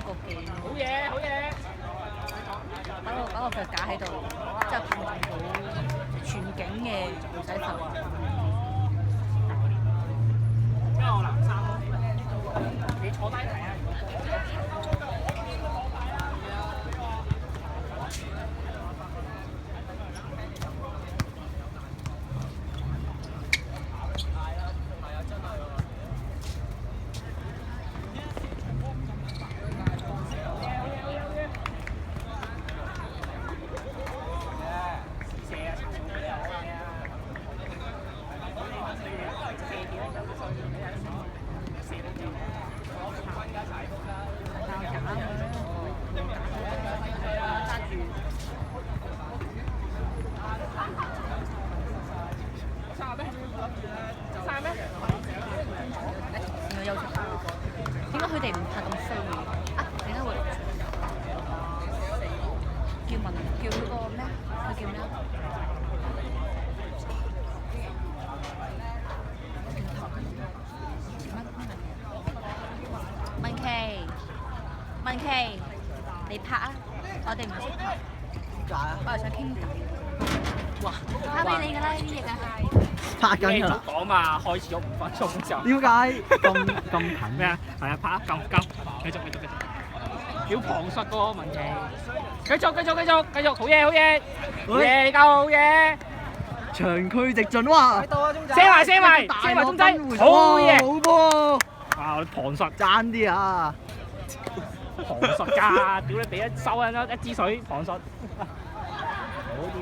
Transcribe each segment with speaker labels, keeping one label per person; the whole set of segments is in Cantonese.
Speaker 1: 個鏡，
Speaker 2: 好嘢，好嘢！
Speaker 1: 擺個腳架喺度，之後拍到全景嘅女仔頭。
Speaker 2: 因為我藍衫咯，你坐低睇啊！
Speaker 1: 有休息下。點解佢哋唔拍咁衰嘅？啊，點解會錄取？叫嗰個咩？佢叫咩啊？文琪，你拍啊！我哋唔識拍。
Speaker 3: 點解啊？
Speaker 1: 我係想傾偈。
Speaker 3: 哇！
Speaker 1: 拍俾你㗎啦，呢啲嘢梗係。
Speaker 3: 拍緊㗎啦。
Speaker 2: 講嘛，開始咗5分鐘就。
Speaker 3: 點解咁近
Speaker 2: 咩啊？係啊，拍啊，夠，繼續。要旁述個文琪。繼續，好嘢，你夠好嘢。
Speaker 3: 長驅直進，哇！
Speaker 2: 射埋中仔，好嘢！
Speaker 3: 好波！
Speaker 2: 哇！我哋旁述
Speaker 3: 爭啲啊！
Speaker 2: 旁述㗎，屌你俾一收一支水旁述。好啲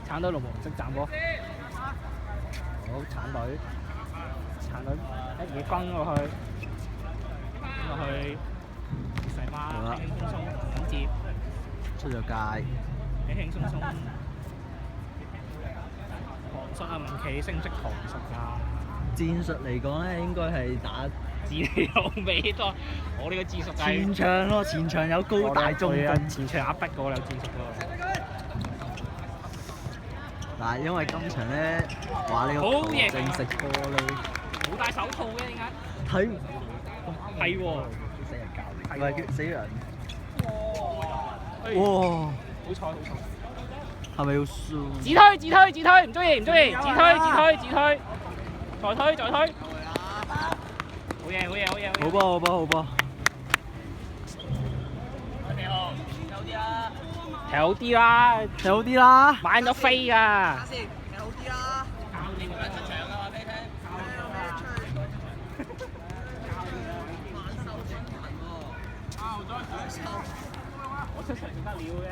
Speaker 2: 橙隊龍門識斬波。好橙隊一嘢轟落去，細媽輕輕鬆鬆咁接，
Speaker 3: 出咗街。
Speaker 2: 輕鬆鬆。旁述啊，文琪識唔識旁述㗎？
Speaker 3: 戰術嚟講咧，應該係打
Speaker 2: 自你老味多，我呢個戰術係
Speaker 3: 前場咯，前場有高大中鋒，
Speaker 2: 前場壓迫過，有戰術喎。
Speaker 3: 嗱，因為今場咧話呢個球證食玻璃，
Speaker 2: 冇戴手套嘅點解？
Speaker 3: 睇
Speaker 2: 係喎，
Speaker 3: 死人教練，唔係叫死人。
Speaker 2: 哇！
Speaker 3: 哇！
Speaker 2: 好彩！
Speaker 3: 係咪要輸？
Speaker 2: 自推，唔中意，自推，再推。好嘢！
Speaker 3: 好波！
Speaker 2: 踢好啲啦，
Speaker 3: 踢好啲啦！
Speaker 2: 買咗飛㗎。我出場得了嘅，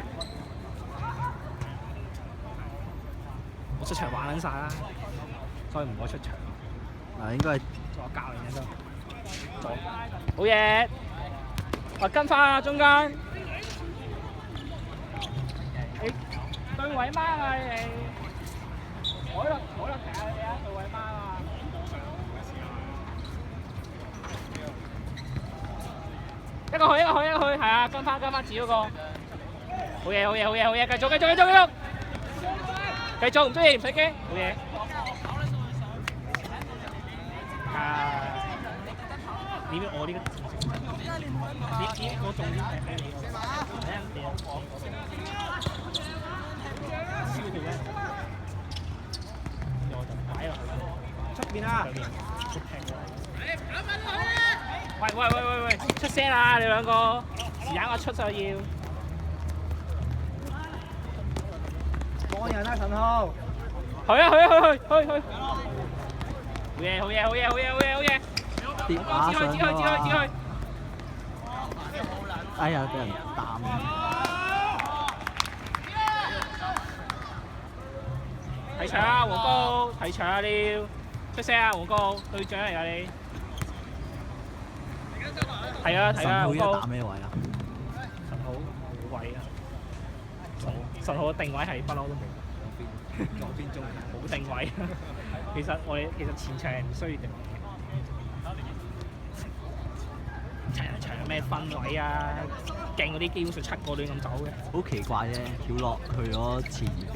Speaker 2: 我出場玩撚晒啦，所以唔可以出場。
Speaker 3: 嗱，應該係
Speaker 2: 我教練嘅都，好嘢！我跟翻啊，中間。你對位孖啊你！海陸踢下你啊，對位孖啊！一個去，係啊，跟翻自己嗰個。好嘢！繼續！繼續唔中意唔使驚，好嘢！啊！呢邊我呢個呢個重點係喺你。消耗咧，我就擺落去出邊啊！喂！出聲啦！你兩個時間我出就要。
Speaker 3: 幫人啊，陳浩！
Speaker 2: 去！好嘢！
Speaker 3: 跌馬上
Speaker 2: 指去！
Speaker 3: 哎呀，俾人擔。
Speaker 2: 提場啊，黃高！提場啊，你要出聲啊，黃高！隊長嚟㗎你。係啊，
Speaker 3: 陳浩依家
Speaker 2: 黃高。
Speaker 3: 打咩位啊？
Speaker 2: 陳浩冇位啊！陳浩嘅定位係不嬲都冇。兩邊中冇定位。其實前場係唔需要定位。場咩分位啊？勁嗰啲基本上7個亂咁走嘅。
Speaker 3: 好奇怪啫，跳落去咗前邊。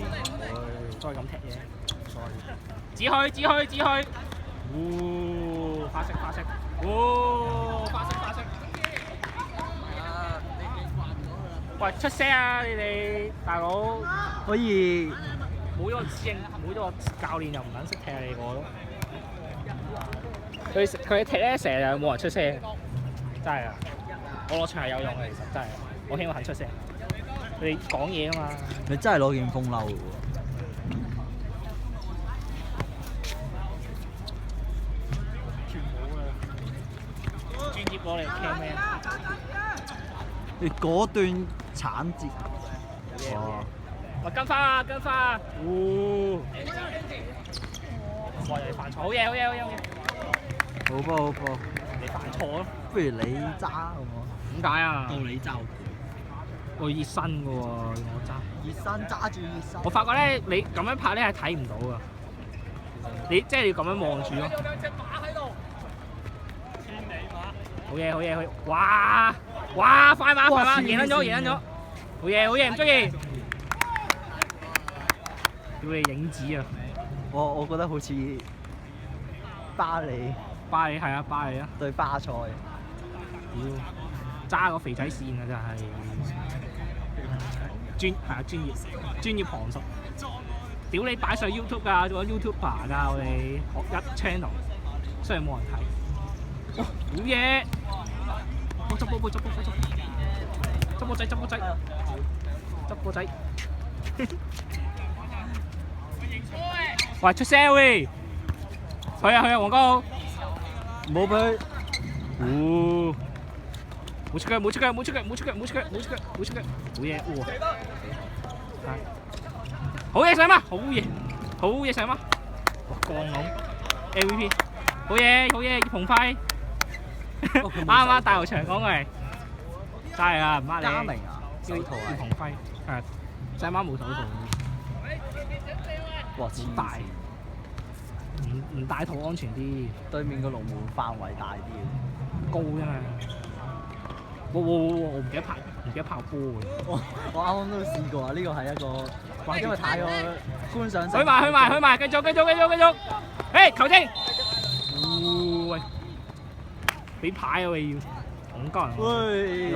Speaker 2: 都係咁踢嘢。指去！花式！花式！喂，出聲啊！你哋大佬
Speaker 3: 可以
Speaker 2: 冇咗個指引，冇咗個教練又唔撚識踢你個咯。佢踢咧成日冇人出聲，真係啊！我落場係有用嘅，其實真係。我希望肯出聲。佢哋講嘢啊嘛。
Speaker 3: 你真係攞件風褸嘅喎。
Speaker 2: 全冇啦。專業攞嚟傾咩？
Speaker 3: 你嗰段鏟截。哇！
Speaker 2: 喂，跟翻啊，跟翻啊！哇！你犯錯，好嘢，好嘢，好嘢，好嘢！
Speaker 3: 好波好波，
Speaker 2: 你犯錯咯。
Speaker 3: 不如你揸好唔好？
Speaker 2: 點解啊？
Speaker 3: 到你揸。
Speaker 2: 我熱身嘅喎，我揸。
Speaker 3: 熱身揸住熱身。
Speaker 2: 我發覺咧，你咁樣拍咧係睇唔到噶。你即係你要咁樣望住咯。好嘢，好嘢，好嘢！哇！哇！快馬，快馬，贏撚咗，贏撚咗！好嘢，好嘢，唔中意。叫你影子啊！
Speaker 3: 我覺得好似巴黎
Speaker 2: 係啊，巴黎啊！
Speaker 3: 對巴塞。
Speaker 2: 屌，揸個肥仔線啊！真係專業旁述。屌你擺上 YouTube 㗎，做 YouTuber 㗎，我哋學一 channel， 雖然冇人睇。哇！好嘢！我執波，執波仔，執波仔。喂，出聲喂！去啊，黃哥！
Speaker 3: 唔好俾佢。
Speaker 2: 冇出腳！好嘢！哇！好嘢上嘛！好嘢上嘛！哇，降龍 MVP， 好嘢！葉鴻輝，啱啱大球場講嘅，真係啊，唔呃你。
Speaker 3: 嘉明啊，手套啊。
Speaker 2: 葉鴻輝係，細媽冇手套。
Speaker 3: 哇！
Speaker 2: 好大，唔戴套安全啲。
Speaker 3: 對面個龍門範圍大啲，
Speaker 2: 高啫嘛。我唔記得拍波嘅。
Speaker 3: 我啱啱都試過啊！呢個係一個，因為太過觀賞性。
Speaker 2: 去埋，繼續。誒，球證。喂，俾牌啊喂要，戇鳩人。
Speaker 3: 喂。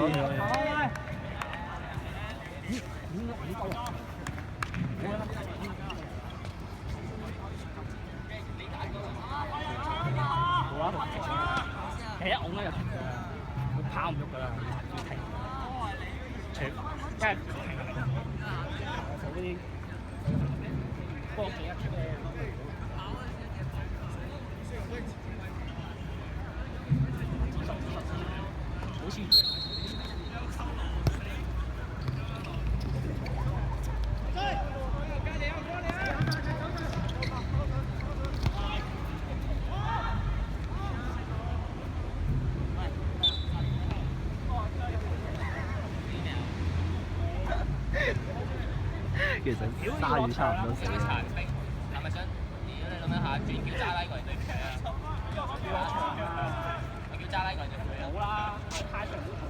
Speaker 2: 其實一拱咧就停㗎啦，佢跑唔喐㗎啦，要停。即係做嗰啲波幾一出咧。好似。
Speaker 3: 其實鯊魚差唔多死。
Speaker 4: 係咪想？如果你諗一下，轉叫揸拉過嚟對唔對啊？我叫揸拉過嚟對唔對啊？
Speaker 2: 好啦，太長都同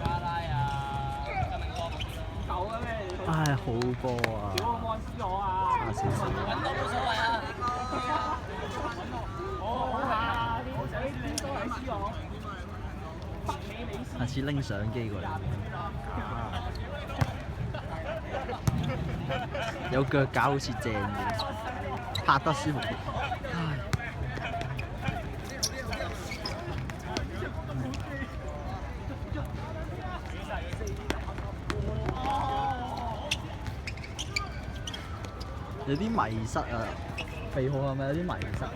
Speaker 4: 揸拉啊！今明哥
Speaker 2: 夠啊咩？
Speaker 3: 唉，好波啊！
Speaker 2: 屌我安斯我啊！
Speaker 3: 差少少。
Speaker 4: 揾到冇所謂啊！
Speaker 2: 好啊！你都係斯我。
Speaker 3: 下次拎相機過嚟。有腳架好似正嘅，拍得舒服啲。有啲迷失啊！肥號係咪有啲迷失啊？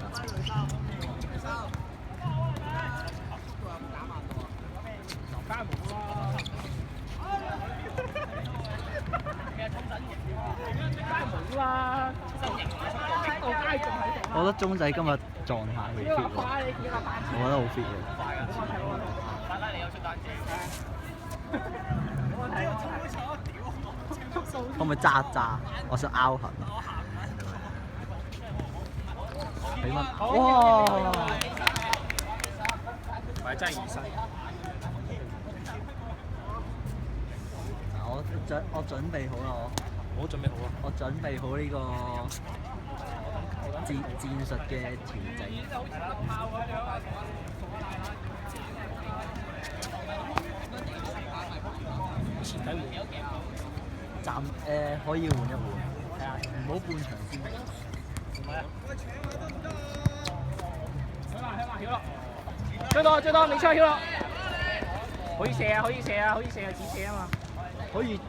Speaker 2: 冇啦，
Speaker 3: 我覺得鐘仔今日狀態好 fit 喎，我覺得好 fit 嘅。
Speaker 4: 揸拉你有出單字。
Speaker 3: 可唔可以揸？我想拗痕。幾蚊？哇！
Speaker 2: 係真係熱身。
Speaker 3: 我準備好啦，
Speaker 2: 我準備好啦。
Speaker 3: 我準備好呢個戰術嘅調整。可以換一換，係啊，唔好半場先。
Speaker 2: 曉樂，最多，你出曉樂，可以射啊，只射啊嘛，可以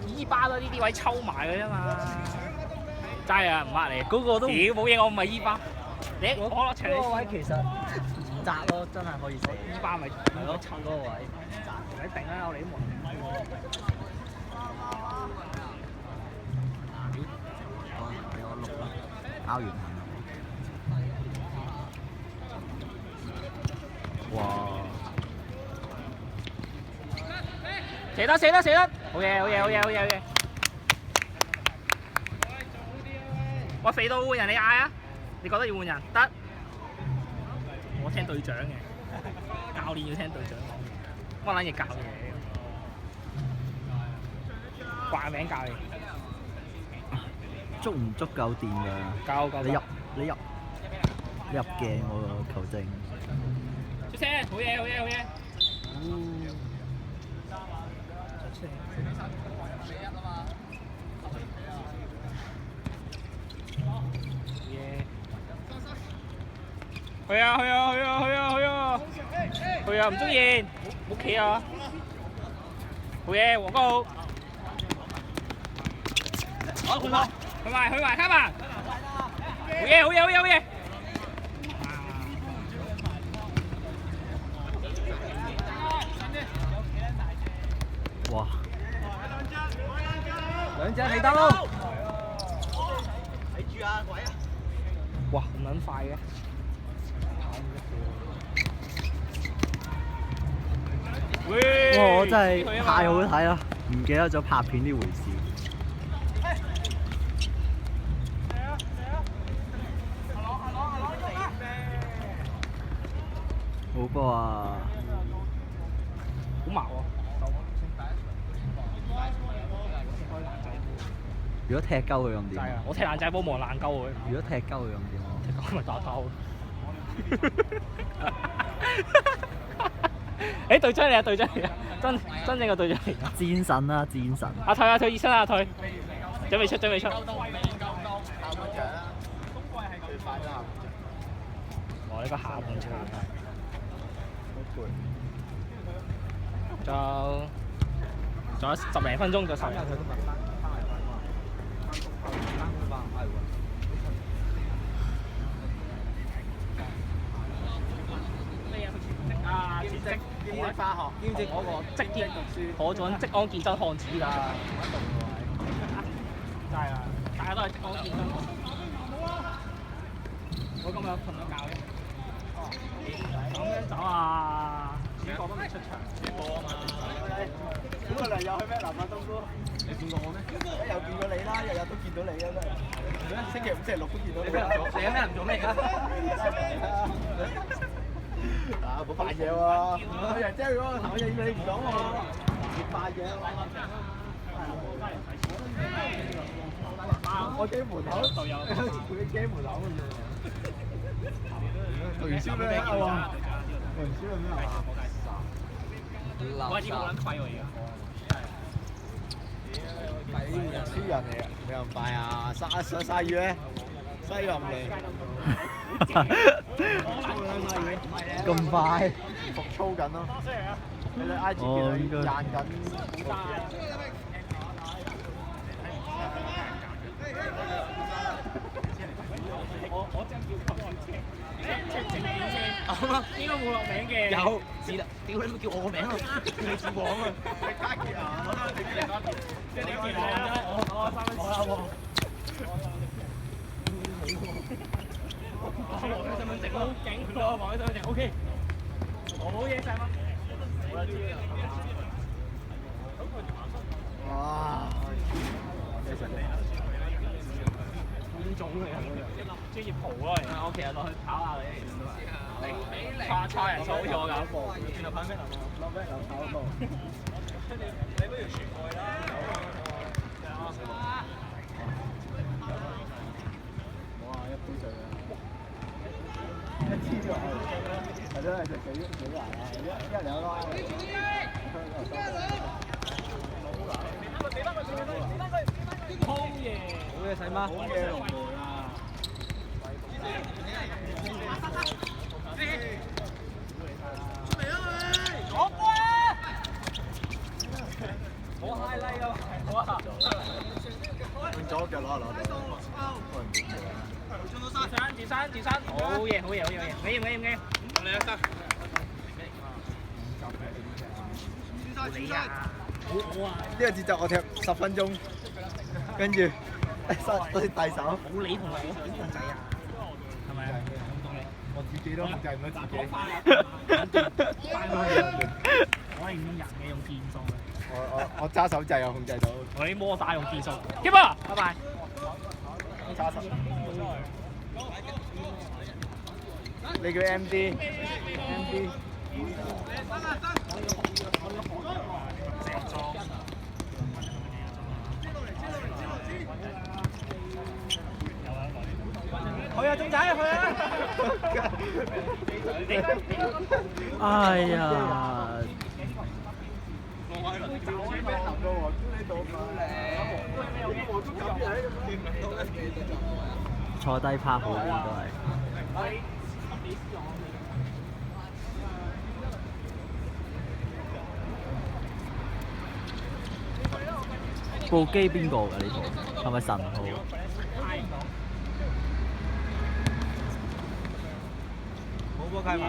Speaker 2: 伊巴咯，呢啲位抽埋嘅啫嘛，齋啊，唔呃你，
Speaker 3: 嗰個都
Speaker 2: 屌冇嘢，我唔係伊巴，你我落場
Speaker 3: 嗰個位其實唔窄咯，真係可以射。
Speaker 2: 伊巴咪
Speaker 3: 係咯，嗰個位唔窄。
Speaker 2: 你定啦，我哋都冇。
Speaker 3: 俾我錄啦，拗完行。哇！
Speaker 2: 射得，好嘢！我肥到換人，你嗌啊！你覺得要換人？得，我聽隊長嘅，教練要聽隊長講，乜撚嘢教嘢？掛名教你，
Speaker 3: 足唔足夠電㗎？
Speaker 2: 夠。
Speaker 3: 你入鏡我個球證。
Speaker 2: 出聲！好嘢！去啊！唔中意，唔好企啊！好嘢，黃高！好，去埋，開埋！好嘢！
Speaker 3: 哇！兩隻嚟得咯！睇住啊，鬼啊！
Speaker 2: 哇，咁撚快嘅！
Speaker 3: 哇！我真係太好睇啦，唔記得咗拍片呢回事。好波啊！
Speaker 2: 好麻喎！
Speaker 3: 如果踢鳩佢咁點？
Speaker 2: 我踢爛仔波望爛鳩佢。
Speaker 3: 如果踢鳩佢咁點？
Speaker 2: 踢鳩咪打鳩。誒隊長嚟啊！真正嘅隊長嚟㗎。
Speaker 3: 戰神啊！戰神！
Speaker 2: 阿退熱身啊！退，準備出。我呢個下半場。仲有10零分鐘就收。全職我喺化學兼職嗰個職業讀書，我做緊職安健身漢子㗎。真係啊！大家都係職安健身漢子。我今日瞓咗覺嘅。咁樣走啊！主角都未出場，直播啊嘛。咁我哋又去咩南亞東哥？你見過我咩？又見過你啦，日日都見到你啊！真係。星期5、星期6都見到你。你有咩唔做咩㗎？啊！冇扮嘢喎，佢又真係嗰個頭嘢你唔講喎，唔扮嘢喎。我機門口，佢機門口嘅啫。讀完書咩啊？讀完書係咩啊？我啲好撚廢喎而家。超人嚟嘅，你又唔快啊？鯊魚咧，鯊魚又唔嚟。
Speaker 3: 咁快？
Speaker 5: 復操緊咯，你睇 I G 見佢賺緊。
Speaker 2: 我真叫級車，應該冇落名嘅。有，是啦，屌你咪叫我個名咯，叫你志廣啊！你家傑啊，你叫你家傑，即係你傑王啫，我3蚊。我身份證好勁，我望啲身份證 OK， 我冇嘢曬嗎？
Speaker 5: 哇！
Speaker 2: 邊種嚟啊？專業蒲咯，而家我其實落去跑下你，差人數好似我咁。轉頭跑咩流？落咩流跑步？你不如傳過去啦。
Speaker 5: 哇！一杯水啊！一支落去，係真係食幾難啊！一兩粒。
Speaker 2: 好嘢，細媽。
Speaker 5: 好嘢龍門啊！
Speaker 2: 好 highlight 啊！哇！
Speaker 5: 用左腳攞。
Speaker 2: 自身，好嘢，你一得。你啊！好啊！
Speaker 5: 呢個節奏我踢10分鐘，跟住第手。
Speaker 2: 冇你同我控制啊！係咪啊？
Speaker 5: 我自己都控制唔到自己。
Speaker 2: 我係用人嘅，用劍數嘅。
Speaker 5: 我揸手掣又控制到。
Speaker 2: 我啲魔打用劍數。keep 啊！拜拜。
Speaker 5: 揸手。你叫 MD。
Speaker 2: 去啊，鐘仔，去啊！
Speaker 3: 哎呀！坐低拍好啲都係。部機邊個㗎呢部？係咪神號？
Speaker 5: 冇波開牌。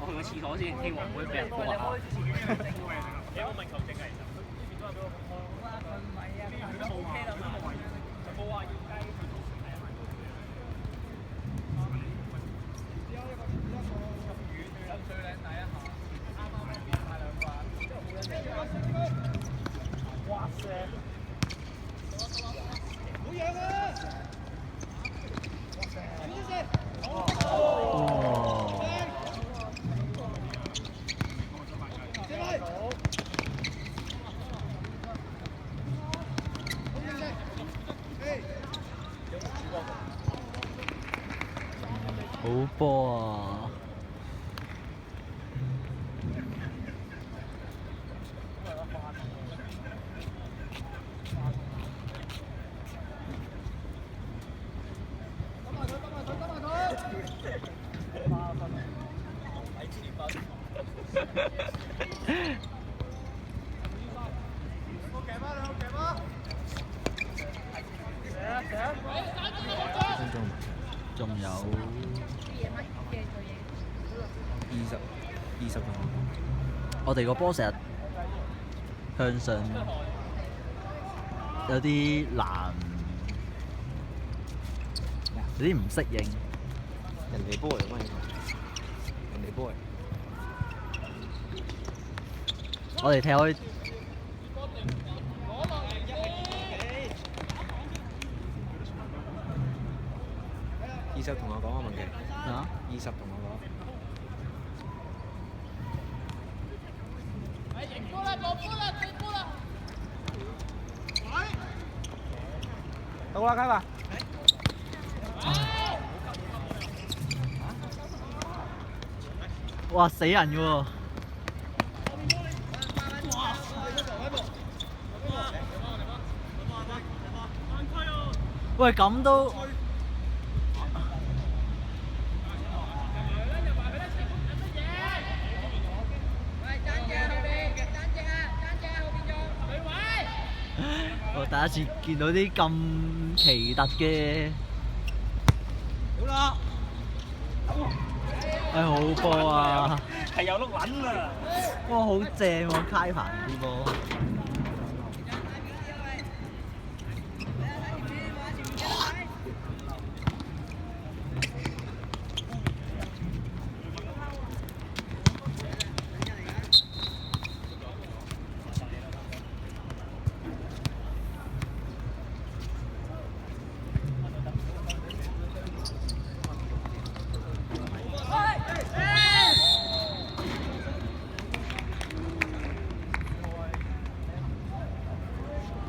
Speaker 2: 我去個廁所先，希望唔會俾人過下。有冇問球證啊？哇塞！好樣啊！
Speaker 3: 好波啊！仲有20分。我哋個波成日向上，有啲難，有啲唔適應。
Speaker 5: 人哋波嚟乜嘢？人哋波嚟。
Speaker 3: 我哋踢開。
Speaker 5: 20同我講個問題。
Speaker 3: 啊
Speaker 5: ？20同我講。
Speaker 2: 到啦，開吧。
Speaker 3: 哇！死人嘅喎。喂，咁都〜我第一次見到啲咁奇特嘅，
Speaker 2: 好啦，
Speaker 3: 好波啊！
Speaker 2: 係有碌撚啊！
Speaker 3: 哇，好正喎，開棚啲波。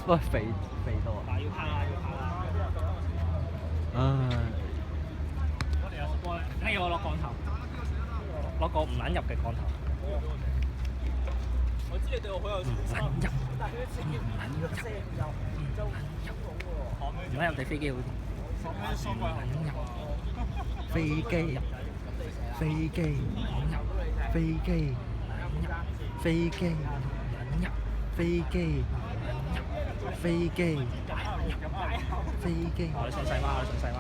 Speaker 3: 喂，肥到啊！
Speaker 2: 要拍啦，要拍啦！
Speaker 3: 唉，
Speaker 2: 我哋有波咧，梗係要我落降頭。攞個唔撚入嘅降頭。
Speaker 4: 我知你對我好有信心。
Speaker 2: 唔撚入地飛機好啲。
Speaker 3: 飛機，飛機，飛機，飛機，飛機，飛機，飛機。
Speaker 2: 我哋上細媽，我哋上細媽。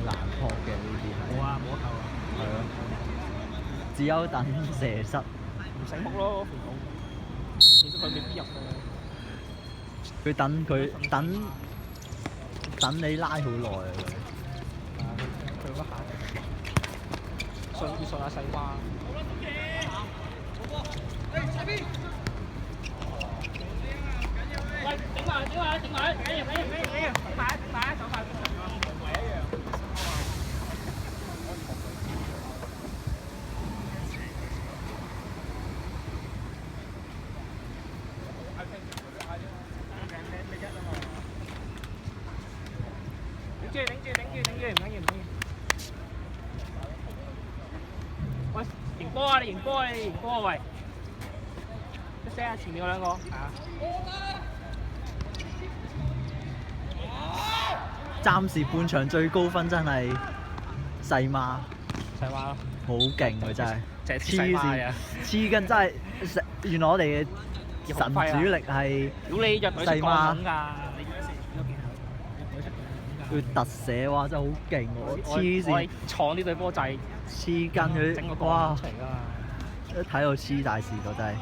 Speaker 3: 難撲嘅呢啲係。
Speaker 2: 冇啊，冇得救啊！
Speaker 3: 係咯。只有等射失。
Speaker 2: 唔醒目咯，肥佬。其實佢未必入嘅。
Speaker 3: 佢等你拉好耐啊佢。
Speaker 2: 佢嗰下要信下細媽。喂，頂埋，頂埋，頂埋，緊要，頂埋，走快。頂住，唔緊要。喂，贏波啊！你贏波啊！喂，一聲啊！前面嗰兩個係啊。
Speaker 3: 暫時半場最高分真係細媽，
Speaker 2: 細媽咯，
Speaker 3: 好勁佢真係，
Speaker 2: 就係細媽啊！
Speaker 3: 黐筋真係，原來我哋嘅神主力係
Speaker 2: 屌你弱隊出鋼咁㗎！
Speaker 3: 佢特寫哇真係好勁喎，黐線！
Speaker 2: 我係創呢隊波仔，
Speaker 3: 黐筋佢，
Speaker 2: 整個
Speaker 3: 哇！
Speaker 2: 出嚟㗎嘛！
Speaker 3: 一睇到黐大視覺真係。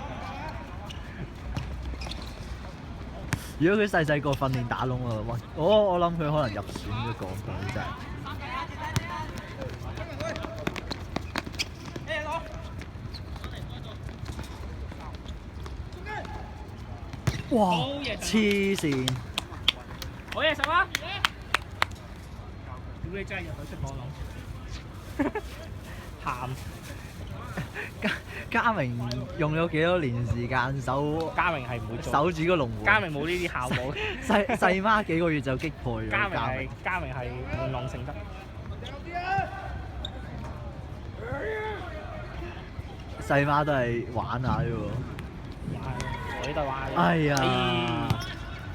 Speaker 3: 如果佢細個訓練打窿啊，哇！我諗佢可能入選咗個佢真係。哇！黐線！
Speaker 2: 好嘢，實啊！屌你真係入隊出鋼窿，喊！
Speaker 3: 嘉明用咗幾多年時間
Speaker 2: 嘉明係唔會做
Speaker 3: 守住個龍門。
Speaker 2: 嘉明冇呢啲效果。
Speaker 3: 細媽幾個月就擊破咗。
Speaker 2: 嘉明係玩弄性德。
Speaker 3: 細媽都係玩下啫喎。
Speaker 2: 我呢度玩。
Speaker 3: 哎呀！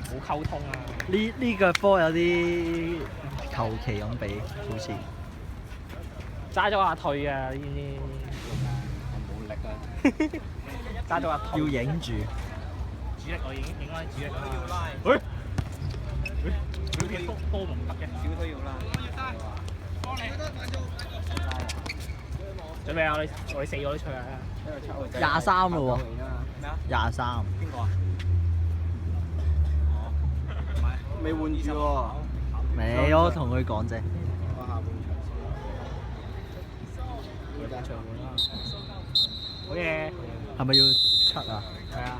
Speaker 2: 冇溝通啊！
Speaker 3: 呢腳波有啲求其咁比，好似
Speaker 2: 揸咗下退啊！呢啲
Speaker 4: 冇力啊！
Speaker 2: 揸咗下退。
Speaker 3: 要影住。
Speaker 2: 主力我已經影開主力啦。佢嘅波唔得嘅，少都要拉。準備啊！我哋4個都出嚟啦。
Speaker 3: 23咯喎。
Speaker 4: 咩啊
Speaker 3: ？23。
Speaker 4: 邊個啊？未換住喎。
Speaker 3: 未，我同佢講啫。
Speaker 4: 我下半場。
Speaker 2: 好嘢。
Speaker 3: 係咪要 cut 啊？
Speaker 2: 係啊。